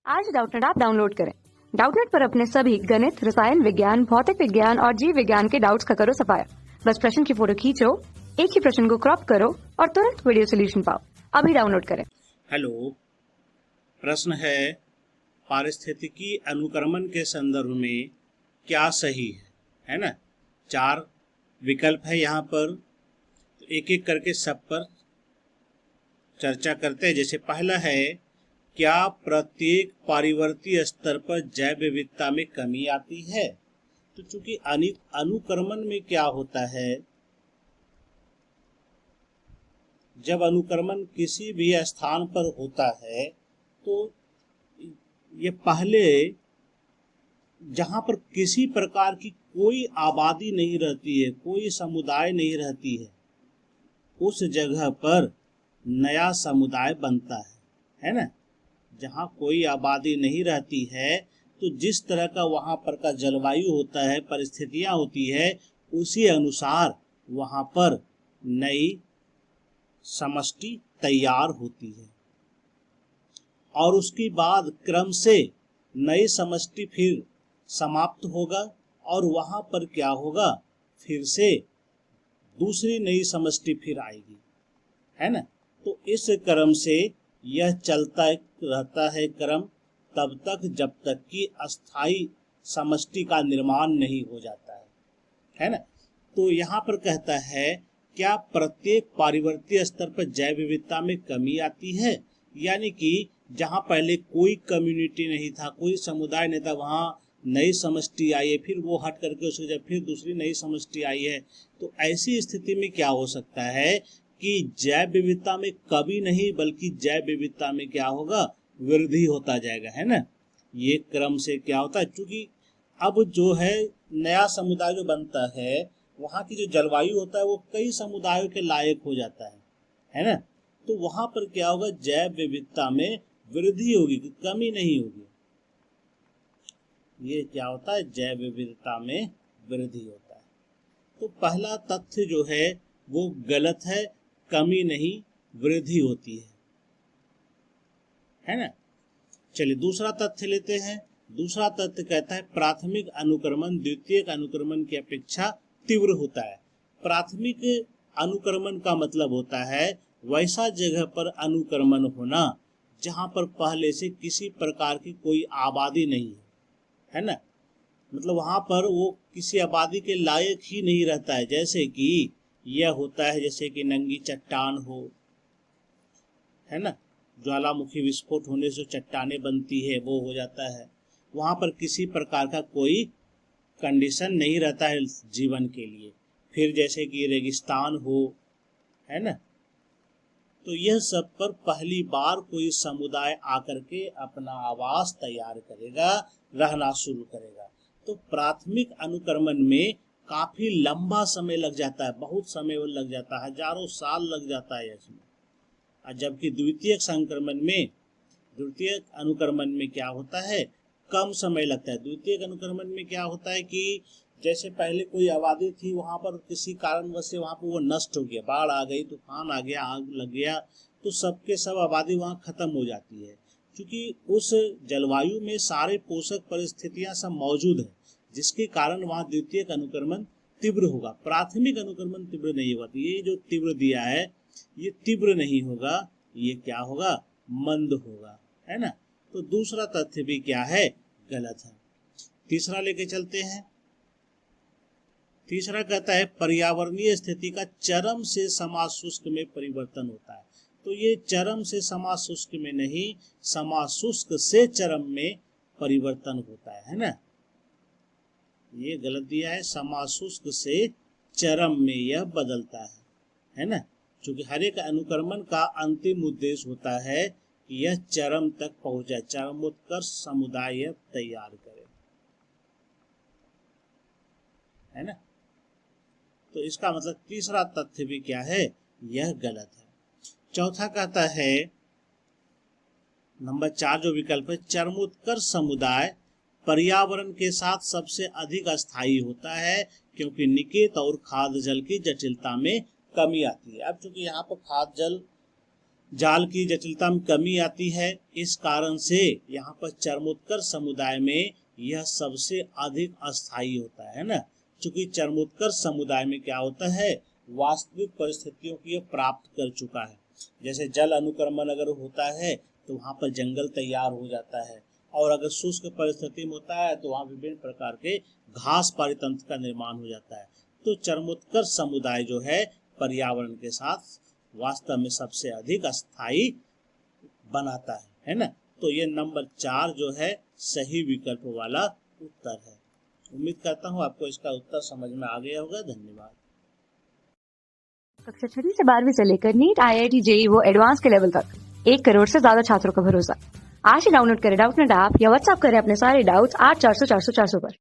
आज Doubtnut app download करें। Doubtnut पर अपने सभी गणित, रसायन विज्ञान, भौतिक विज्ञान और जीव विज्ञान के डाउट्स का करो सफाया। बस प्रश्न की फोटो खींचो, एक ही प्रश्न को क्रॉप करो और तुरंत वीडियो सोल्यूशन पाओ। अभी डाउनलोड करें। हेलो, प्रश्न है पारिस्थितिकी अनुक्रमण के संदर्भ में क्या सही है ना। 4 विकल्प है यहाँ पर, तो एक एक करके सब पर चर्चा करते हैं। जैसे पहला है, क्या प्रत्येक पारिवर्ती स्तर पर जैव विविधता में कमी आती है। तो चूंकि अनुक्रमण में क्या होता है, जब अनुक्रमण किसी भी स्थान पर होता है तो ये पहले जहां पर किसी प्रकार की कोई आबादी नहीं रहती है, कोई समुदाय नहीं रहती है, उस जगह पर नया समुदाय बनता है ना। जहां कोई आबादी नहीं रहती है तो जिस तरह का वहां पर का जलवायु होता है, परिस्थितियां होती है, उसी अनुसार वहां पर नई समष्टि तैयार होती है और उसके बाद क्रम से नई समष्टि फिर समाप्त होगा और वहां पर क्या होगा, फिर से दूसरी नई समष्टि फिर आएगी, है ना। तो इस क्रम से यह चलता रहता है क्रम तब तक जब तक कि अस्थाई समष्टि का निर्माण नहीं हो जाता है ना। तो यहाँ पर कहता है, क्या प्रत्येक पारिवर्तीय स्तर पर जैव विविधता में कमी आती है, यानी कि जहां पहले कोई कम्युनिटी नहीं था, कोई समुदाय नहीं था, वहां नई समष्टि आई है, फिर वो हट करके उसकी जब फिर दूसरी नई समष्टि आई है। तो ऐसी स्थिति में क्या हो सकता है कि जैव विविधता में कमी नहीं बल्कि जैव विविधता में क्या होगा, वृद्धि होता जाएगा, है ना। ये क्रम से क्या होता है, क्योंकि अब जो है नया समुदाय जो बनता है, वहां की जो जलवायु होता है वो कई समुदायों के लायक हो जाता है ना। तो वहां पर क्या होगा, जैव विविधता में वृद्धि होगी, कमी नहीं होगी। ये क्या होता है, जैव विविधता में वृद्धि होता है। तो पहला तथ्य जो है वो गलत है, कमी नहीं वृद्धि होती है ना। चलिए दूसरा तथ्य लेते हैं। दूसरा तथ्य कहता है, प्राथमिक अनुक्रमण द्वितीयक अनुक्रमण की अपेक्षा तीव्र होता है। प्राथमिक अनुक्रमण का मतलब होता है वैसा जगह पर अनुक्रमण होना जहां पर पहले से किसी प्रकार की कोई आबादी नहीं है ना। मतलब वहां पर वो किसी आबादी के लायक ही नहीं रहता है। जैसे कि यह होता है, जैसे कि नंगी चट्टान हो, है ना, ज्वालामुखी विस्फोट होने से चट्टानें बनती है, वो हो जाता है। वहां पर किसी प्रकार का कोई कंडीशन नहीं रहता है जीवन के लिए। फिर जैसे कि रेगिस्तान हो, है ना, तो यह सब पर पहली बार कोई समुदाय आकर के अपना आवास तैयार करेगा, रहना शुरू करेगा। तो प्राथमिक अनुक्रमण में काफी लंबा समय लग जाता है, बहुत समय लग जाता है, हजारों साल लग जाता है इसमें। और जबकि द्वितीय अनुक्रमण में क्या होता है, कम समय लगता है। द्वितीय अनुक्रमण में क्या होता है कि जैसे पहले कोई आबादी थी, वहां पर किसी कारणवश से वहां पर वो नष्ट हो गया, बाढ़ आ गई, तूफान आ गया, आग लग गया, तो सबके सब आबादी वहां खत्म हो जाती है। क्योंकि उस जलवायु में सारे पोषक परिस्थितियां सब मौजूद है, जिसके कारण वहां द्वितीय अनुक्रमण तीव्र होगा। प्राथमिक अनुक्रमण तीव्र नहीं होगा। तो ये जो तीव्र दिया है ये तीव्र नहीं होगा, ये क्या होगा, मंद होगा, है ना। तो दूसरा तथ्य भी क्या है, गलत है। तीसरा लेके चलते हैं। तीसरा कहता है, पर्यावरणीय स्थिति का चरम से समाशुष्क में परिवर्तन होता है। तो ये चरम से समाशुष्क में नहीं, समाशुष्क से चरम में परिवर्तन होता है ना। ये गलत दिया है, समाशुष्क से चरम में यह बदलता है ना। क्योंकि हर एक अनुक्रमण का अंतिम उद्देश्य होता है कि यह चरम तक पहुंचे, चरमोत्कर्ष समुदाय तैयार करे, है ना। तो इसका मतलब तीसरा तथ्य भी क्या है, यह गलत है। चौथा कहता है, नंबर 4 जो विकल्प है, चरमोत्कर्ष समुदाय पर्यावरण के साथ सबसे अधिक अस्थायी होता है क्योंकि निकेत और खाद्य जल की जटिलता में कमी आती है। अब चूंकि यहाँ पर खाद्य जल जाल की जटिलता में कमी आती है। इस कारण से यहाँ पर चरमोत्कर्ष समुदाय में यह सबसे अधिक अस्थायी होता है ना, क्योंकि चरमोत्कर्ष समुदाय में क्या होता है, वास्तविक परिस्थितियों की प्राप्त कर चुका है। जैसे जल अनुक्रमण अगर होता है तो वहाँ पर जंगल तैयार हो जाता है, और अगर शुष्क परिस्थिति में होता है तो वहाँ विभिन्न प्रकार के घास पारितंत्र का निर्माण हो जाता है। तो चरमोत्कर्ष समुदाय जो है पर्यावरण के साथ वास्तव में सबसे अधिक अस्थायी बनाता है ना। तो ये नंबर 4 जो है सही विकल्प वाला उत्तर है। उम्मीद करता हूँ आपको इसका उत्तर समझ में आ गया होगा। धन्यवाद। कक्षा 6 से 12वीं से लेकर नीट, IIT, JEE वो एडवांस के लेवल तक 1 करोड़ से ज्यादा छात्रों का भरोसा। आज ही डाउनलोड करें डाउटनेट ऐप या व्हाट्सएप करें अपने सारे डाउट्स 8400 400 400 पर।